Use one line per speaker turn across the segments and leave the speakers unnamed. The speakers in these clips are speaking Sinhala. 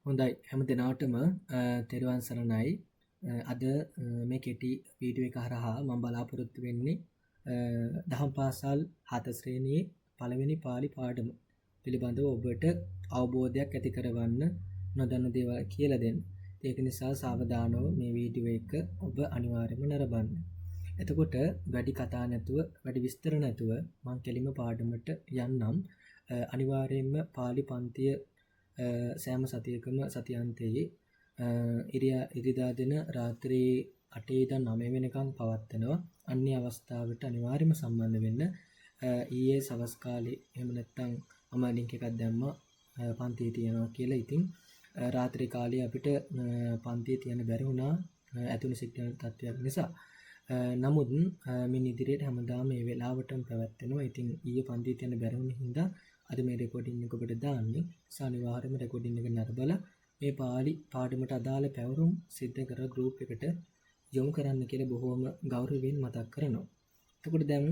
හොඳයි හැම දිනාටම තෙරුවන් සරණයි. අද මේ කෙටි වීඩියෝ එක හරහා මම බලාපොරොත්තු වෙන්නේ දහම් පාසල් 7 ශ්‍රේණියේ පළවෙනි පාලි පාඩම පිළිබඳව ඔබට අවබෝධයක් ඇති කරවන්න නොදන්න දේවල් කියලා දෙන්න. ඒක නිසා සාවධානව මේ වීඩියෝ එක ඔබ අනිවාර්යයෙන්ම නරඹන්න. එතකොට වැඩි කතා නැතුව වැඩි විස්තර නැතුව මම කෙලින්ම පාඩමට යන්නම්. අනිවාර්යයෙන්ම පාලි පන්තිය සෑම සතියකම සතියන්තයේ ඉරිදා දින රාත්‍රී 8 ඉඳන් 9 වෙනකම් පවත්වනවා. අන්‍ය අවස්ථාවට අනිවාර්යයෙන්ම සම්බන්ධ වෙන්න. ඊයේ සවස් කාලේ එහෙම නැත්නම් මම ලින්ක් එකක් දැම්මා පන්තිය තියනවා කියලා. ඉතින් රාත්‍රී කාලේ අපිට පන්තිය තියන්න බැරි වුණා ඇතුළේ සිග්නල් තත්ත්වයක් නිසා. නමුත් මින් ඉදිරියට හැමදාම මේ වෙලාවටම පැවැත්වෙනවා. ඉතින් ඊයේ පන්තිය තියන්න බැරි වුණ හින්දා අද මේ රෙකෝඩින් එක ඔබට දාන්නේ. අනිවාර්යයෙන්ම රෙකෝඩින් එක නරඹලා මේ පාලි පාඩමට අදාළ පැවරුම් සිද්ධ කර ගෲප් එකට යොමු කරන්න කියලා බොහෝම ගෞරවයෙන් මතක් කරනවා. එතකොට දැන්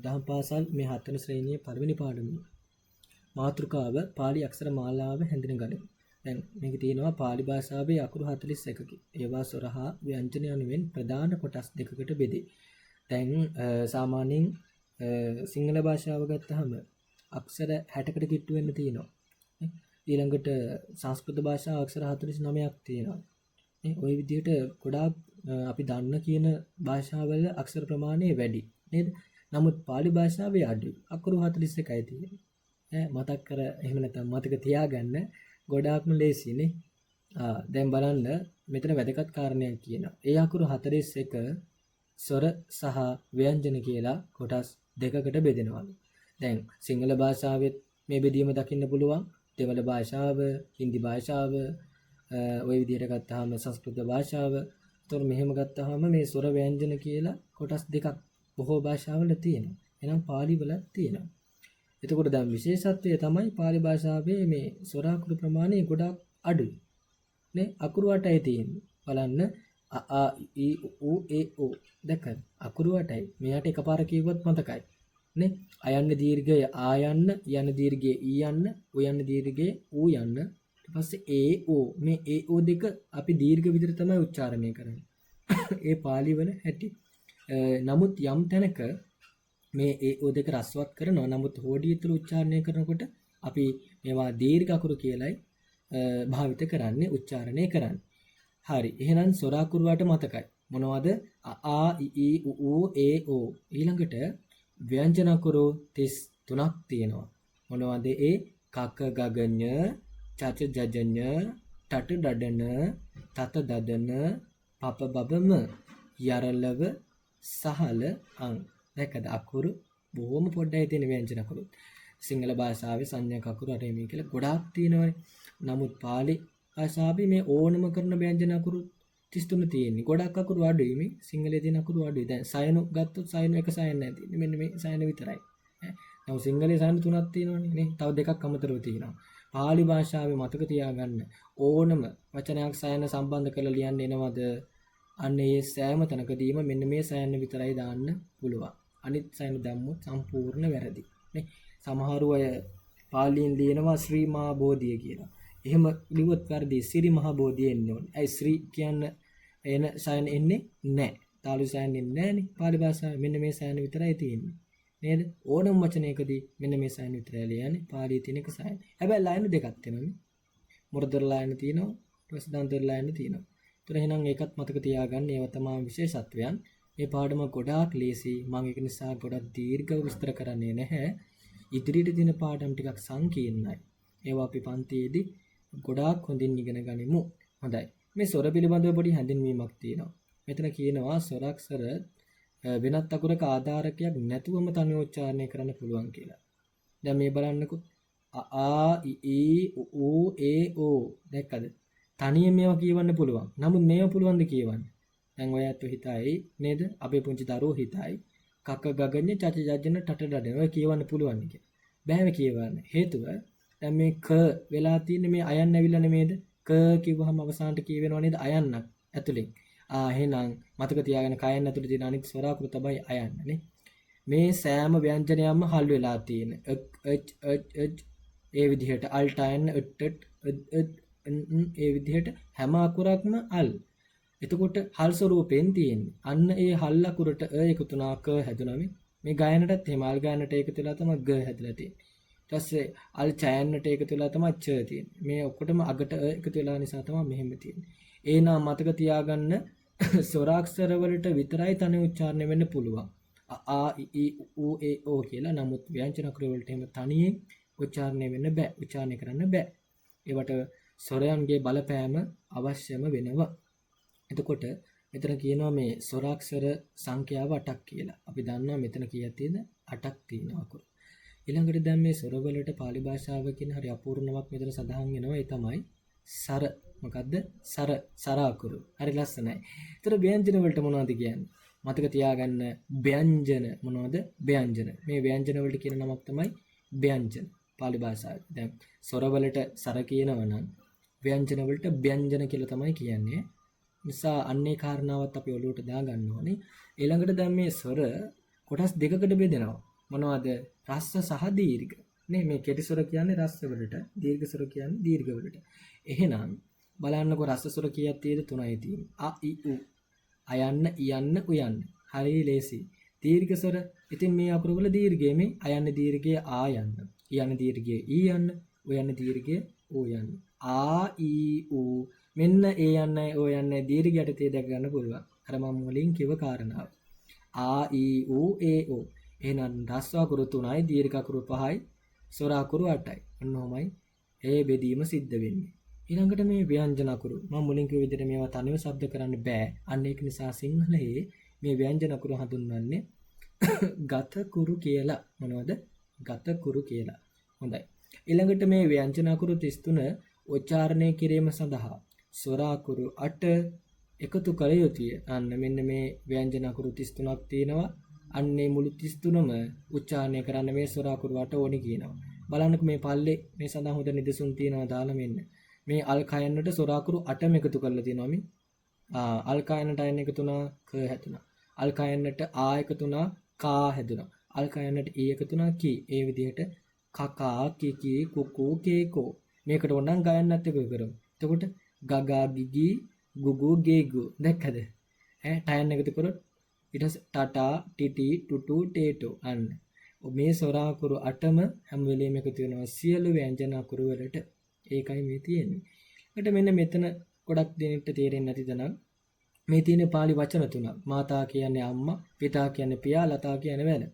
දහම් පාසල් මේ 7 වෙනි ශ්‍රේණියේ පළවෙනි පාඩමේ මාතෘකාව පාලි අක්ෂර මාලාව හැඳිනගනිමු. දැන් මේක තියෙනවා පාලි භාෂාවේ අකුරු 41කි. ඒවා ස්වර හා ව්‍යංජන යනුවෙන් ප්‍රධාන කොටස් දෙකකට බෙදේ. දැන් සාමාන්‍යයෙන් සිංහල භාෂාව ගත්තහම අක්ෂර 60කට කිට්ටු වෙන්න තියෙනවා. ඊළඟට සංස්කෘත භාෂාව අක්ෂර 49ක් තියෙනවා. ওই විදිහට ගොඩාක් අපි දන්න කියන භාෂාවල අක්ෂර ප්‍රමාණය වැඩි නේද? නමුත් පාලි භාෂාවේ අඩුයි. අකුරු 41යි තියෙන්නේ. මතක් කර එහෙම නැත්නම් මතක තියාගන්න ගොඩාක්ම ලේසිනේ. දැන් බලන්න මෙතන වැදගත් කාරණයක් කියනවා. ඒ අකුරු 41 ස්වර සහ ව්‍යංජන කියලා කොටස් දෙකකට බෙදෙනවලු. දැන් සිංහල භාෂාවෙත් මේ බෙදීම දකින්න පුළුවන්. දෙමළ භාෂාව, හින්දි භාෂාව, ওই විදිහට ගත්තාම සංස්කෘත භාෂාව. ඒතකොට මෙහෙම ගත්තාම මේ ස්වර ව්‍යංජන කියලා කොටස් දෙකක් බොහෝ භාෂාවල තියෙනවා. එහෙනම් පාලි වල තියෙනවා. එතකොට දැන් විශේෂත්වය තමයි පාලි භාෂාවේ මේ ස්වර අකුරු ප්‍රමාණය ගොඩාක් අඩුයි. නේ අකුරු 8යි තියෙන්නේ. බලන්න අ ඊ උ ඒ ඕ දැක්කද? අකුරු 8යි. මෙයාට එකපාර කිව්වොත් මතකයි. නේ අයන්න දීර්ඝය ආයන්න යන දීර්ඝය ඊ යන්න උයන්න දීර්ඝය ඌ යන්න ඊට පස්සේ ඒ ඕ මේ ඒ ඕ දෙක අපි දීර්ඝ විදිහට තමයි උච්චාරණය කරන්නේ. ඒ පාලි වල හැටි. නමුත් යම් තැනක මේ ඒ ඕ දෙක රස්වත් කරනවා. නමුත් හෝඩිය තුල උච්චාරණය කරනකොට අපි මේවා දීර්ඝ අකුරු කියලායි භාවිත කරන්නේ උච්චාරණය කරන්නේ. හරි. එහෙනම් ස්වර අකුරු වලට මතකයි. මොනවද? ආ ඊ ඌ ඒ ඕ. ඊළඟට ව්‍යංජන අකුරු 33ක් තියෙනවා. මොනවද ඒ? කක ගගඤ, චච ජජඤ, ටට ඩඩන, තත දදන, පප බබම, යරලව, සහල අං. දැක්කද? අකුරු බොහොම පොඩ්ඩයි තියෙන ව්‍යංජන අකුරු. සිංහල භාෂාවේ සංඥා අකුරු අර මේ කියලා ගොඩාක් තියෙනවානේ. නමුත් පාලි භාෂාවේ මේ ඕනම කරන ව්‍යංජන අකුරු 33 තියෙන්නේ. ගොඩක් අකුරු අඩුයි මේ සිංහලයේ තියෙන අකුරු අඩුයි. දැන් සයනු ගත්තොත් සයනු එක සයන නැහැ තියෙන්නේ. මෙන්න මේ සයන විතරයි. නමුත් සිංහලයේ සයන තුනක් තියෙනවනේ නේ. තව දෙකක් අමතරව තියෙනවා. පාලි භාෂාවේ මතක තියාගන්න ඕනම වචනයක් සයන සම්බන්ධ කරලා ලියන්න එනවද? අන්න ඒ සෑම තැනකදීම මෙන්න මේ සයන විතරයි දාන්න පුළුවන්. අනිත් සයන දැම්මොත් සම්පූර්ණ වැරදි. නේ. සමහරු අය පාලියෙන් ලියනවා ශ්‍රී මහා බෝධිය කියලා. එහෙම ලිව්වොත් වැරදි. සිරි මහා බෝධිය එන්නේ ඕනේ. ඒ ශ්‍රී කියන්න එන සයන එන්නේ නැහැ. තාලු සයන එන්නේ නැහනේ. පාලි භාෂාවේ මෙන්න මේ සයන විතරයි තියෙන්නේ. නේද? ඕනම වචනයකදී මෙන්න මේ සයන විතරයි ලියන්නේ. පාලියේ තියෙන එක සයන. හැබැයි ලයින් දෙකක් තියෙනවානේ. මොරදොර ලයින් තියෙනවා, ප්‍රසිද්ධාන්තර ලයින් තියෙනවා. ඒතර එහෙනම් ඒකත් මතක තියාගන්න. ඒවා තමයි විශේෂත්වයන්. මේ පාඩම ගොඩාක් ලේසි. මම ඒක නිසා ගොඩක් දීර්ඝව විස්තර කරන්නේ නැහැ. ඉදිරියට දින පාඩම් ටිකක් සංකීර්ණයි. ඒවා අපි පන්තියේදී ගොඩාක් හොඳින් ඉගෙන ගනිමු. හොඳයි. මේ ස්වර පිළිබඳව පොඩි හැඳින්වීමක් තියෙනවා. මෙතන කියනවා ස්වරාක්ෂර වෙනත් අකුරක ආධාරකයක් නැතුවම තනිව උච්චාරණය කරන්න පුළුවන් කියලා. දැන් මේ බලන්නකෝ. ආ ඊ ඌ ඒ ඕ දැක්කද? තනියෙන් මේවා කියවන්න පුළුවන්. නමුත් මේවා පුළුවන් ද කියවන්න? දැන් ඔයත් හිතයි නේද? අපේ පුංචි දරුවෝ හිතයි කක ගගඤ්ඤ චච ජජන ටට ඩඩන ඔය කියවන්න පුළුවන් කියලා. බෑම කියවන්න. හේතුව දැන් මේ ක වෙලා තියෙන්නේ මේ අයන්න ඇවිල්ලා නෙමේද? ක කිව්වහම අවසානට කියවෙනව නේද? අයන්නක් ඇතුලෙන්. එහෙනම් මතක තියාගන්න කයන්න ඇතුලේ තියෙන අනිත් ස්වර අකුරු තමයි අයන්න නේ. මේ සෑම ව්‍යංජනයක්ම හල් වෙලා තියෙන. ඒ විදිහට අල්ටයන් ඒ විදිහට හැම අකුරක්ම අල්. එතකොට හල් ස්වරූපයෙන් තියෙන්නේ. අන්න ඒ හල් අකුරට එකතු වුණා ක හැදුනා මේ ගායනටත් එහෙම අල් ගායනට එකතු වෙලා තමයි ග හැදලා තියෙන්නේ. ඊට පස්සේ අල් ඡයන්නට එකතු වෙලා තමයි ච තියෙන්නේ. මේ ඔක්කොටම අගට එකතු වෙලා නිසා තමයි මෙහෙම තියෙන්නේ. ඒ නම් මතක තියාගන්න ස්වරාක්ෂර වලට විතරයි තනි උච්චාරණය වෙන්න පුළුවන්. ආ ඊ ඌ ඒ ඕ කියලා. නමුත් ව්‍යංජන අකුර වලට එහෙම තනියෙන් උච්චාරණය වෙන්න බෑ. උච්චාරණය කරන්න බෑ. ඒවට ස්වරයන්ගේ බලපෑම අවශ්‍යම වෙනවා. එතකොට මෙතන කියනවා මේ ස්වරාක්ෂර සංඛ්‍යාව 8ක් කියලා. අපි දන්නවා මෙතන කීයක් තියෙද? 8ක් තියෙනවා අකුරු. ඊළඟට දැන් මේ ස්වරවලට pāli භාෂාවකින් හරි අපූර්ණමක් මෙතන සඳහන් වෙනවා. ඒ තමයි සර. මොකද්ද? සර අකුරු. හරි ලස්සනයි. ඒතර ව්‍යංජන වලට මොනවද කියන්නේ? මතක තියාගන්න ව්‍යංජන මොනවද? ව්‍යංජන. මේ ව්‍යංජන වලට කියන නමක් තමයි ව්‍යංජන. pāli භාෂාවේ. දැන් ස්වරවලට සර කියනවා නම් ව්‍යංජන වලට ව්‍යංජන කියලා තමයි කියන්නේ. නිසා අන්නේ කාරණාවත් අපි ඔලුවට දාගන්න ඕනේ. ඊළඟට දැන් මේ ස්වර කොටස් දෙකකට බෙදෙනවා. මොනවද? රස්ස සහ දීර්ඝ. නේ මේ කෙටි ස්වර කියන්නේ රස්ස වලට, දීර්ඝ ස්වර කියන්නේ දීර්ඝ වලට. එහෙනම් බලන්නකො රස්ස ස්වර කීයක් තියෙද? 3යි තියෙන්නේ. අ ඉ උ. අයන්න, ඉයන්න, උයන්න. හරි ලේසි. දීර්ඝ ස්වර. ඉතින් මේ අකුරු වල දීර්ඝය මේ අයන්න දීර්ඝය ආ යන්න. ඉයන්න දීර්ඝය ඊ යන්න. උයන්න දීර්ඝය ඌ යන්න. ආ ඊ ඌ. මෙන්න ඒ යන්නයි ඕ යන්නයි දීර්ඝ යටතේ දැක ගන්න පුළුවන්. අර මම මුලින් කිව්ව කාරණාව. ආ ඊ ඌ ඒ ඕ. එහෙනම් රස්ව අකුරු 3යි දීර්ඝ අකුරු 5යි ස්වර අකුරු 8යි. ඔන්නෝමයි ඒ බෙදීම සිද්ධ වෙන්නේ. ඊළඟට මේ ව්‍යංජන අකුරු මම මුලින් කිව්ව විදිහට මේවා තනිව શબ્ද කරන්න බෑ. අන්න ඒක නිසා සිංහලයේ මේ ව්‍යංජන අකුරු හඳුන්වන්නේ ගත කුරු කියලා. මොනවද? ගත කුරු කියලා. හොඳයි. ඊළඟට මේ ව්‍යංජන අකුරු 33 උච්චාරණය කිරීම සඳහා ස්වර අකුරු 8 එකතු කළ යුතුය. අන්න මෙන්න මේ ව්‍යංජන අකුරු 33ක් තියෙනවා. අන්නේ මුළු 33ම උච්චාරණය කරන්න මේ ස්වර අකුරු 8 ඕනි කියනවා. බලන්නකො මේ පල්ලේ මේ සඳහා හොඳ නිදසුන් තියෙනවා දාලා මෙන්න. මේ අල් කයන්නට ස්වර අකුරු 8ම එකතු කරලා තියෙනවා මේ. අල් කයන්නට අයන එකතු වුණා ක හැදුනා. අල් කයන්නට ආ එකතු වුණා කා හැදුනා. අල් කයන්නට ඊ එකතු වුණා කී. ඒ විදිහට කකා කිකි කුකු කේකෝ. මේකට ඕනනම් ගයන්නත් එක කරමු. එතකොට ගගා ගිගි ගුගු ගේගු. දැක්කද? ටයන් එකතු කරොත් ඊට ටටා ටිටි ටුටු ටේටෝ. අන්න මේ ස්වර අකුරු 8ම හැම වෙලෙම එකතු වෙනවා සියලු ව්‍යංජන අකුරු වලට. ඒකයි මේ තියෙන්නේ. ඊට මෙන්න මෙතන ගොඩක් දෙනෙක්ට තේරෙන්නේ නැතිද නම් මේ තියෙන pāli වචන තුනක්. මාතා කියන්නේ අම්මා, පිතා කියන්නේ පියා, ලතා කියන්නේ වැල.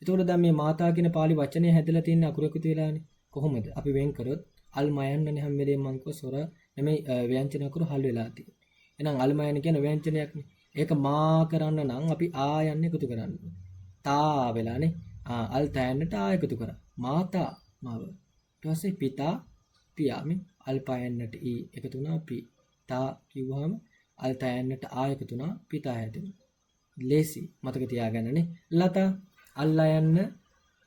එතකොට දැන් මේ මාතා කියන pāli වචනේ හැදලා තියෙන අකුරු එකතු වෙලානේ. කොහොමද? අපි වෙන් කරොත් අල් මයන්නනේ හැම වෙලෙම මං කෝ ස්වර නෙමෙයි ව්‍යංජන අකුරු හල් වෙලා තියෙන්නේ. එහෙනම් අල් මයන්න කියන ව්‍යංජනයක්නේ. ඒක මා කරන්න නම් අපි ආ යන්න එකතු කරන්න ඕනේ. තා වෙලානේ. අල් තෑන්නට ආ එකතු කරා. මාතා මව. ඊට පස්සේ පිතා පියා මේ අල් පයන්නට ඊ එකතු වුණා පි. තා කිව්වහම අල් තෑන්නට ආ එකතු වුණා පිතා හැදෙනවා. ලේසි මතක තියාගන්නනේ. ලතා අල් අයන්න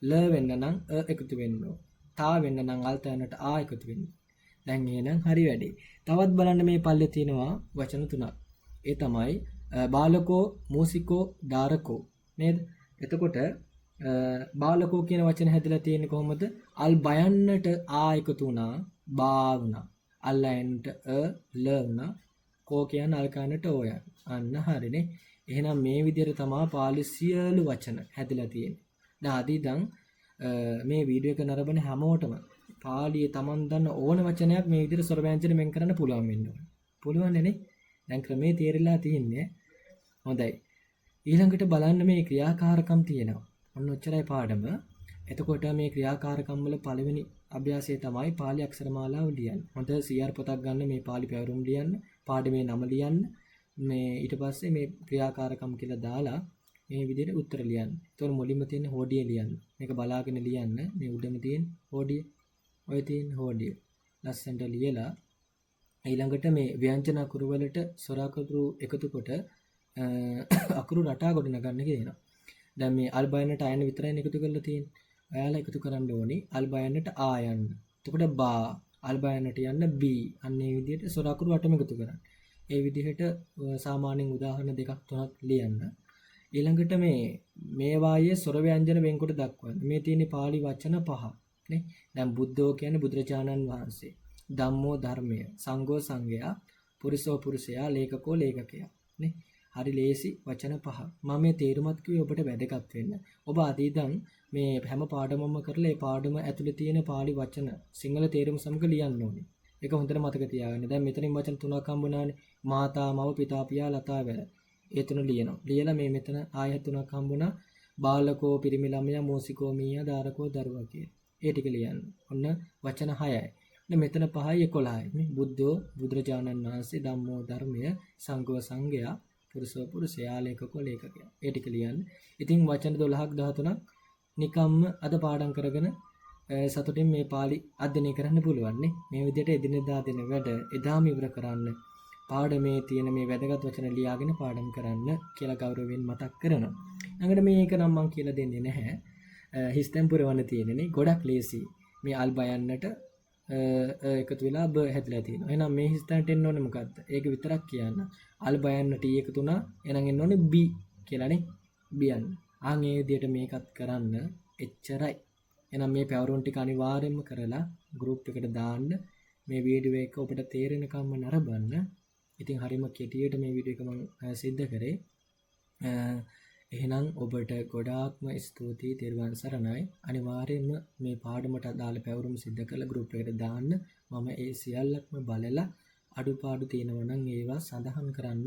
ල වෙන්න නම් එකතු වෙන්න ඕන. තා වෙන්න නම් අල් තෑන්නට ආ එකතු වෙන්න. දැන් එහෙනම් හරි වැඩේ. තවත් බලන්න මේ පල්ලේ තියෙනවා වචන තුනක්. ඒ තමයි බාලකෝ, මූසිකෝ, දාරකෝ නේද? එතකොට බාලකෝ කියන වචන හැදලා තියෙන්නේ කොහොමද? අල් බයන්නට ආ එකතු වුණා බා වුණා. අල් අයන්නට ල වුණා. කෝ කියන්නේ අල් කනට ඕය. අන්න හරිනේ. එහෙනම් මේ විදිහට තමයි පාලි සියලු වචන හැදලා තියෙන්නේ. දැන් මේ වීඩියෝ එක නරඹන හැමෝටම පාලියේ Taman දන්න ඕන වචනයක් මේ විදිහට ස්වර ව්‍යංජන මෙන් කරන්න පුළුවන් වෙන්න ඕනේ. පුළුවන් නේ? දැන් ක්‍රමේ තේරිලා තින්නේ. හොඳයි. ඊළඟට බලන්න මේ ක්‍රියාකාරකම් තියෙනවා. ඔන්න ඔච්චරයි පාඩම. එතකොට මේ ක්‍රියාකාරකම් වල පළවෙනි අභ්‍යාසය තමයි පාලි අක්ෂරමාලාව ලියන්න. හොඳ CR පොතක් ගන්න මේ පාලි පැවරුම් ලියන්න, පාඩමේ නම ලියන්න. මේ ඊට පස්සේ මේ ක්‍රියාකාරකම් කියලා දාලා මේ විදිහට උත්තර ලියන්න. ඒතකොට මුලින්ම තියෙන හෝඩිය ලියන්න. මේක බලාගෙන ලියන්න. මේ උඩම තියෙන හෝඩිය. ඔය තියෙන හෝඩිය. ලස්සනට ලියලා ඊළඟට මේ ව්‍යංජන අකුරු වලට ස්වර අකුරු එකතු කොට අකුරු රටා ගොඩ නගන්න කියනවා. දැන් මේ අල් බයන්නට ආයන විතරයි එකතු කරලා තියෙන්නේ. ඔයාලා එකතු කරන්න ඕනේ අල් බයන්නට ආ යන්න. එතකොට බා අල් බයන්නට යන්න බී. අන්න ඒ විදිහට ස්වර අකුරු 8ම එකතු කරන්න. ඒ විදිහට සාමාන්‍යයෙන් උදාහරණ දෙකක් තුනක් ලියන්න. ඊළඟට මේ වායේ ස්වර ව්‍යංජන වෙන්කොට දක්වන්න. මේ තියෙන පාලි වචන 5 නේ. දැන් බුද්ධෝ කියන්නේ බුදුරජාණන් වහන්සේ. ධම්මෝ ධර්මය, සංඝෝ සංඝයා, පුරිසෝ පුරුෂයා, ලේකකෝ ලේකකයා. නේ? හරි ලේසි වචන පහ. මම මේ තේරුමත් කිව්වේ ඔබට වැදගත් වෙන්න. ඔබ අදීදන් මේ හැම පාඩමක්ම කරලා ඒ පාඩම ඇතුලේ තියෙන පාළි වචන සිංහල තේරුම සමග ලියන්න ඕනේ. ඒක හොඳට මතක තියාගන්න. දැන් මෙතනින් වචන තුනක් හම්බුණානේ. මාතා, මව, පිතා, පියා, ලතා, වැල. ඒ තුන ලියනවා. ලියලා මේ මෙතන ආයත තුනක් හම්බුණා. බාලකෝ, පිරිමි ළමයා, මෝසිකෝ, මීයා, දාරකෝ, දරුවා කියලා. ඒ ටික ලියන්න. ඔන්න වචන 6යි. දැන් මෙතන 5යි 11යි. නේ බුද්ධෝ, බුදුරජාණන් වහන්සේ, ධම්මෝ ධර්මය, සංඝෝ සංඝයා, පුරුෂෝ පුරුෂයා, ලේකකෝ ලේකකයා. ඒ ටික ලියන්න. ඉතින් වචන 12ක් 13ක් නිකම්ම අද පාඩම් කරගෙන සතුටින් මේ පාළි අධ්‍යයනය කරන්න පුළුවන් නේ. මේ විදිහට එදිනෙදා දෙන වැඩ එදාම ඉවර කරන්න. පාඩමේ තියෙන මේ වැදගත් වචන ලියාගෙන පාඩම් කරන්න කියලා ගෞරවයෙන් මතක් කරනවා. ළඟට මේක නම් මම කියලා දෙන්නේ නැහැ. හිස්තැන් පුරවන්න තියෙන්නේ ගොඩක් ලේසි. මේ අල් බයන්නට එකතු වෙලා බ හැදලා තියෙනවා. එහෙනම් මේ හිස්තැනට එන්න ඕනේ මොකද්ද? ඒක විතරක් කියන්න. අල් බයන්න ටී එක තුන එහෙනම් එන්න ඕනේ බි කියලානේ. බියන්න. ආන් ඒ විදිහට මේකත් කරන්න එච්චරයි. එහෙනම් මේ පැවරුම් ටික අනිවාර්යයෙන්ම කරලා group එකට දාන්න. මේ වීඩියෝ එක ඔබට තේරෙනකම්ම නරඹන්න. ඉතින් හරිම කෙටියට මේ වීඩියෝ එක මම සිද්ධ කරේ. එහෙනම් ඔබට ගොඩාක්ම ස්තුතියි. තෙරුවන් සරණයි. අනිවාර්යයෙන්ම මේ පාඩමට අදාළ පැවරුම් සිද්ධ කරලා group එකට දාන්න. මම ඒ සියල්ලක්ම බලලා අඩුපාඩු තියෙනවා නම් ඒවා සඳහන් කරන්න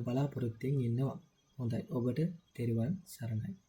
බලාපොරොත්තුෙන් ඉන්නවා. හොඳයි. ඔබට තෙරුවන් සරණයි.